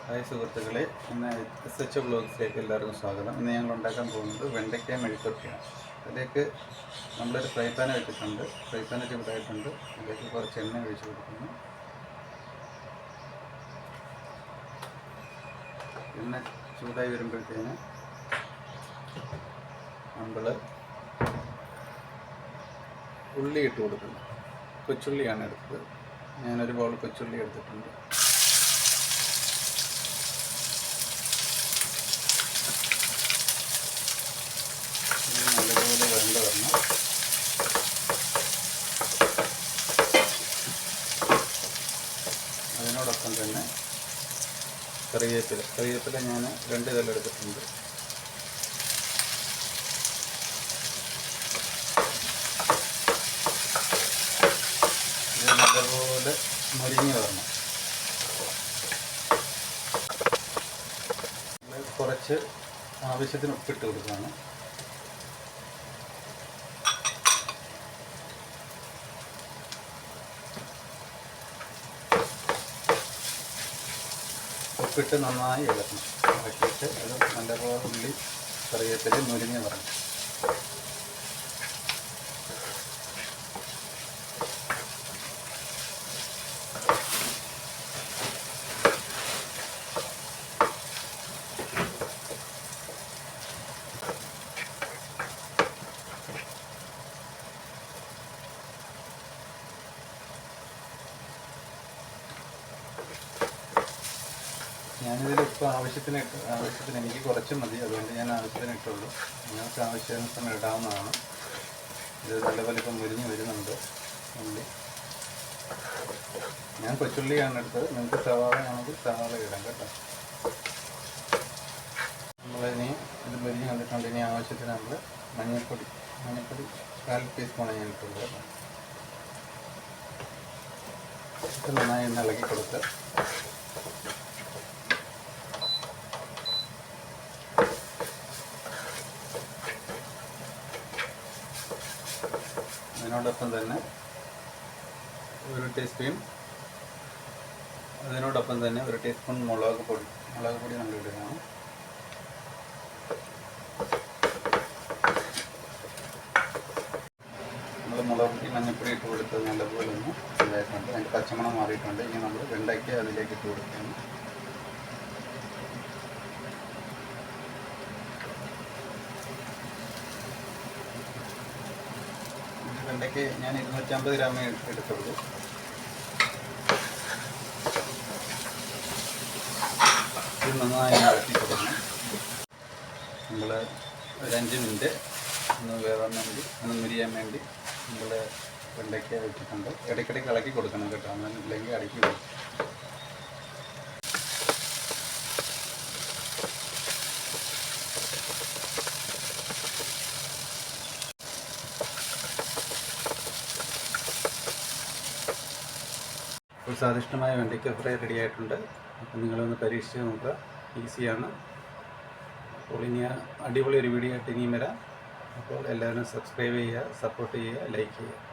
Hi സുഹൃത്തുക്കളെ, ഇന്ന് SH വ്ളോഗ്സിലേക്ക് എല്ലാവർക്കും സ്വാഗതം. ഇന്ന് ഞങ്ങൾ ഉണ്ടാക്കാൻ പോകുന്നത് വെണ്ടയ്ക്ക മെഴുക്കുവരട്ടിയാണ്. അതിലേക്ക് നമ്മളൊരു ഫ്രൈ പാൻ വെച്ചിട്ടുണ്ട്. ഫ്രൈ പാൻ ചൂടായിട്ടുണ്ട്. അതിലേക്ക് കുറച്ച് എണ്ണ ഒഴിച്ച് കൊടുക്കുന്നു. എണ്ണ ചൂടായി വരുമ്പോഴത്തേന് നമ്മൾ ഉള്ളി ഇട്ട് കൊടുക്കുന്നു. കൊച്ചുള്ളിയാണ് എടുത്തത്. ഞാനൊരു ബൗൾ കൊച്ചുള്ളി എടുത്തിട്ടുണ്ട്. നല്ലപോലെ വരണ്ട വരണം. അതിനോടൊപ്പം തന്നെ കറിവേപ്പില ഞാൻ 2 ഇല എടുത്തിട്ടുണ്ട്. ഇത് നല്ലപോലെ മുരിഞ്ഞ് വരണം. കുറച്ച് ആവശ്യത്തിന് ഉപ്പിട്ട് കൊടുക്കുകയാണ്. ഉപ്പിട്ട് നന്നായി ഇളക്കണം. ഇളക്കിയിട്ട് അത് നല്ലപോലെ ഉള്ളി കറിവേപ്പില മുരിഞ്ഞ് വരണം. ഞാനിതിൽ ഇപ്പോൾ ആവശ്യത്തിന് എനിക്ക് കുറച്ച് മതി, അതുകൊണ്ട് ഞാൻ ആവശ്യത്തിന് ഇട്ടുള്ളൂ. നിങ്ങൾക്ക് ആവശ്യാനുസരണം ഇടാവുന്നതാണ്. ഇത് നല്ലപോലെ ഇപ്പം മുരിഞ്ഞ് വരുന്നുണ്ട് ഉള്ളി. ഞാൻ കൊച്ചുള്ളിയാണ് എടുത്തത്. നിങ്ങൾക്ക് സവാളയാണെങ്കിൽ സവാള ഇടാം കേട്ടോ. നമ്മളിനി ഇത് മുരിഞ്ഞ് കണ്ടിട്ടുണ്ട്. ഇനി ആവശ്യത്തിന് നമ്മൾ മഞ്ഞൾപ്പൊടി 1/4 ടീസ്പൂണാണ് ഞാൻ ഇട്ടുള്ളത് കേട്ടോ. ഇത് നന്നായി ഒന്ന് ഇളക്കി കൊടുത്ത് അതിനോടൊപ്പം തന്നെ ഒരു ടീസ്പൂൺ മുളക് പൊടി നമ്മൾ ഇടുകയാണ്. നമ്മൾ മുളക് പൊടി മഞ്ഞൾപ്പൊടി ഇട്ട് കൊടുത്തത് നല്ലപോലെ ഒന്ന് ഇതായിട്ടുണ്ട്. അതിൻ്റെ പച്ചമണം മാറിയിട്ടുണ്ട്. ഇനി നമ്മൾ വെണ്ടയ്ക്ക അതിലേക്ക് ഇട്ട് കൊടുക്കുകയാണ്. വെണ്ടയ്ക്ക് ഞാൻ 250 ഗ്രാമേ എടുത്തുള്ളൂ. ഇത് നന്നായി ഇളക്കി കൊടുക്കണം. നമ്മൾ ഒരു 5 മിനിറ്റ് ഒന്ന് വേവാൻ വേണ്ടി, ഒന്ന് മുരിയാൻ വേണ്ടി നമ്മൾ വെണ്ടയ്ക്ക വെച്ചിട്ടുണ്ട്. ഇടയ്ക്കിടയ്ക്ക് ഇളക്കി കൊടുക്കണം കേട്ടോ, അല്ലെങ്കിൽ അടക്കി കൊടുക്കും. ഒരു സ്വാദിഷ്ടമായ വെണ്ടയ്ക്ക ഫ്രൈ റെഡി ആയിട്ടുണ്ട്. അപ്പം നിങ്ങളൊന്ന് പരീക്ഷിച്ച് നോക്കുക. ഈസിയാണ്. അപ്പോൾ ഇനി അടിപൊളി ഒരു വീഡിയോ ആയിട്ട് ഇനിയും വരാം. അപ്പോൾ എല്ലാവരും സബ്സ്ക്രൈബ് ചെയ്യുക, സപ്പോർട്ട് ചെയ്യുക, ലൈക്ക് ചെയ്യുക.